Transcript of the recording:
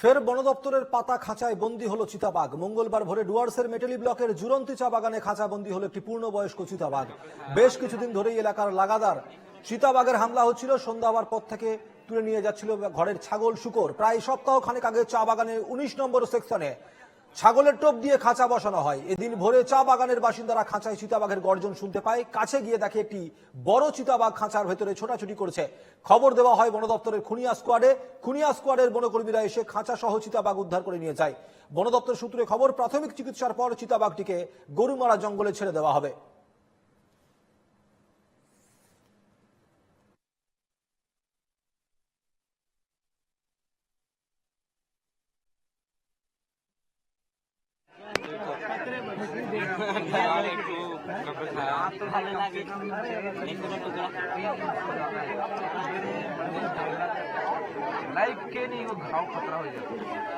ফের বন দপ্তরের পাতা খাঁচায় বন্দী হলো চিতাবাঘ। মঙ্গলবার ভোরে ডুয়ার্সের মেটেলি ব্লকের জুরন্তি চা বাগানে খাঁচা বন্দী হলো একটি পূর্ণবয়স্ক চিতাবাঘ। বেশ কিছুদিন ধরেই এলাকার লাগাতার চিতাবাঘের হামলা হচ্ছিল। সন্ধ্যা হওয়ার পর থেকে তুলে নিয়ে যাচ্ছিল ঘরের ছাগল শুকর। প্রায় সপ্তাহ খানেক আগে চা বাগানের 19 নম্বর সেকশনে ছাগলের টোপ দিয়ে খাঁচা বসানো হয়। এদিন ভোরে চা বাগানের বাসিন্দারা খাঁচায় চিতাবাঘের গর্জন শুনতে পায়। কাছে গিয়ে দেখে একটি বড় চিতাবাঘ খাঁচার ভেতরে ছোটাছুটি করছে। খবর দেওয়া হয় বন দপ্তরের খুনিয়া স্কোয়াডে। খুনিয়া স্কোয়াডের বনকর্মীরা এসে খাঁচা সহ চিতাবাঘ উদ্ধার করে নিয়ে যায়। বন দপ্তর সূত্রে খবর, প্রাথমিক চিকিৎসার পর চিতাবাঘটিকে গরুমারা জঙ্গলে ছেড়ে দেওয়া হবে। लाइफ के नहीं वो घाव खतरा हो जाता है।